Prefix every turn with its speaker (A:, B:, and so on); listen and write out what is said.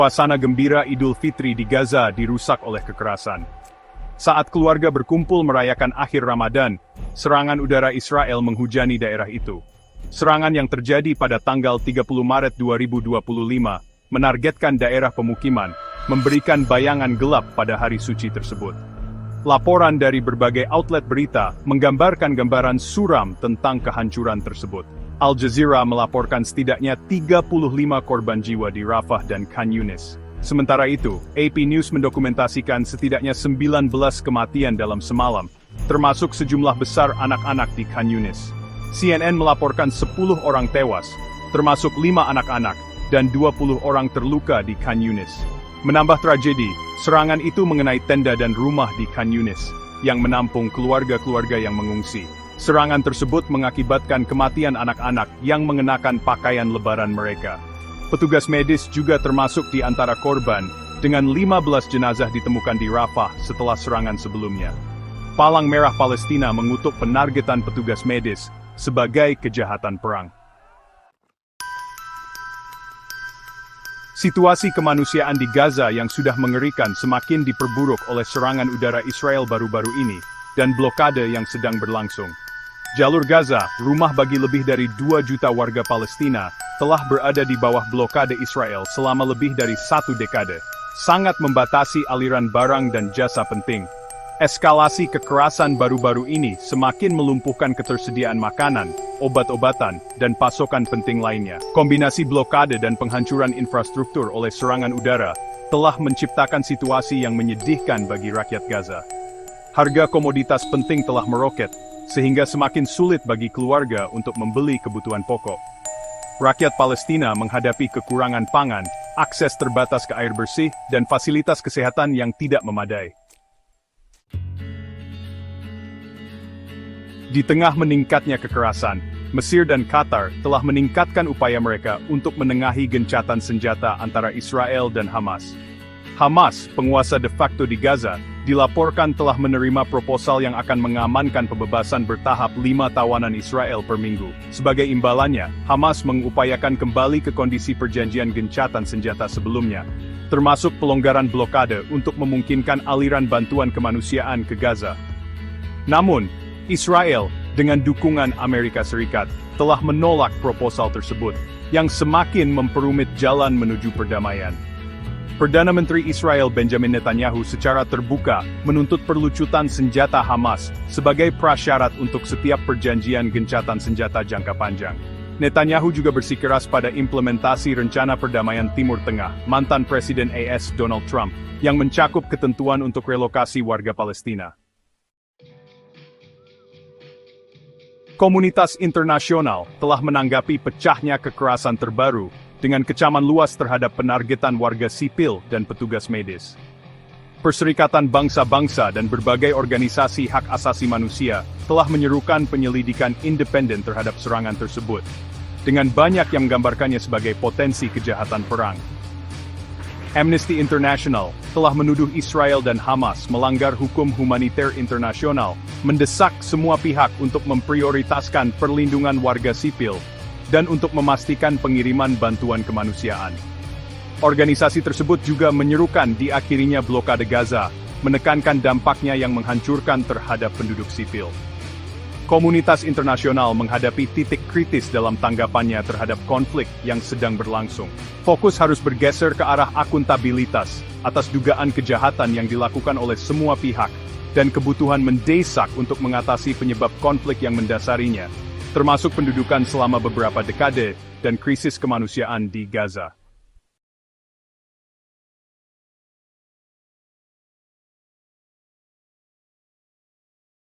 A: Suasana gembira Idul Fitri di Gaza dirusak oleh kekerasan. Saat keluarga berkumpul merayakan akhir Ramadan, serangan udara Israel menghujani daerah itu. Serangan yang terjadi pada tanggal 30 Maret 2025 menargetkan daerah pemukiman, memberikan bayangan gelap pada hari suci tersebut. Laporan dari berbagai outlet berita menggambarkan gambaran suram tentang kehancuran tersebut. Al Jazeera melaporkan setidaknya 35 korban jiwa di Rafah dan Khan Yunis. Sementara itu, AP News mendokumentasikan setidaknya 19 kematian dalam semalam, termasuk sejumlah besar anak-anak di Khan Yunis. CNN melaporkan 10 orang tewas, termasuk 5 anak-anak, dan 20 orang terluka di Khan Yunis. Menambah tragedi, serangan itu mengenai tenda dan rumah di Khan Yunis, yang menampung keluarga-keluarga yang mengungsi. Serangan tersebut mengakibatkan kematian anak-anak yang mengenakan pakaian lebaran mereka. Petugas medis juga termasuk di antara korban, dengan 15 jenazah ditemukan di Rafah setelah serangan sebelumnya. Palang Merah Palestina mengutuk penargetan petugas medis sebagai kejahatan perang. Situasi kemanusiaan di Gaza yang sudah mengerikan semakin diperburuk oleh serangan udara Israel baru-baru ini, dan blokade yang sedang berlangsung. Jalur Gaza, rumah bagi lebih dari 2 juta warga Palestina, telah berada di bawah blokade Israel selama lebih dari 1 dekade, sangat membatasi aliran barang dan jasa penting. Eskalasi kekerasan baru-baru ini semakin melumpuhkan ketersediaan makanan, obat-obatan, dan pasokan penting lainnya. Kombinasi blokade dan penghancuran infrastruktur oleh serangan udara telah menciptakan situasi yang menyedihkan bagi rakyat Gaza. Harga komoditas penting telah meroket, sehingga semakin sulit bagi keluarga untuk membeli kebutuhan pokok. Rakyat Palestina menghadapi kekurangan pangan, akses terbatas ke air bersih, dan fasilitas kesehatan yang tidak memadai. Di tengah meningkatnya kekerasan, Mesir dan Qatar telah meningkatkan upaya mereka untuk menengahi gencatan senjata antara Israel dan Hamas. Hamas, penguasa de facto di Gaza, dilaporkan telah menerima proposal yang akan mengamankan pembebasan bertahap 5 tawanan Israel per minggu. Sebagai imbalannya, Hamas mengupayakan kembali ke kondisi perjanjian gencatan senjata sebelumnya, termasuk pelonggaran blokade untuk memungkinkan aliran bantuan kemanusiaan ke Gaza. Namun, Israel, dengan dukungan Amerika Serikat, telah menolak proposal tersebut, yang semakin memperumit jalan menuju perdamaian. Perdana Menteri Israel Benjamin Netanyahu secara terbuka menuntut perlucutan senjata Hamas sebagai prasyarat untuk setiap perjanjian gencatan senjata jangka panjang. Netanyahu juga bersikeras pada implementasi rencana perdamaian Timur Tengah, mantan Presiden AS Donald Trump, yang mencakup ketentuan untuk relokasi warga Palestina. Komunitas internasional telah menanggapi pecahnya kekerasan terbaru dengan kecaman luas terhadap penargetan warga sipil dan petugas medis. Perserikatan Bangsa-Bangsa dan berbagai organisasi hak asasi manusia telah menyerukan penyelidikan independen terhadap serangan tersebut, dengan banyak yang menggambarkannya sebagai potensi kejahatan perang. Amnesty International telah menuduh Israel dan Hamas melanggar hukum humaniter internasional, mendesak semua pihak untuk memprioritaskan perlindungan warga sipil, dan untuk memastikan pengiriman bantuan kemanusiaan. Organisasi tersebut juga menyerukan diakhirinya blokade Gaza, menekankan dampaknya yang menghancurkan terhadap penduduk sipil. Komunitas internasional menghadapi titik kritis dalam tanggapannya terhadap konflik yang sedang berlangsung. Fokus harus bergeser ke arah akuntabilitas atas dugaan kejahatan yang dilakukan oleh semua pihak, dan kebutuhan mendesak untuk mengatasi penyebab konflik yang mendasarinya, termasuk pendudukan selama beberapa dekade dan krisis kemanusiaan di Gaza.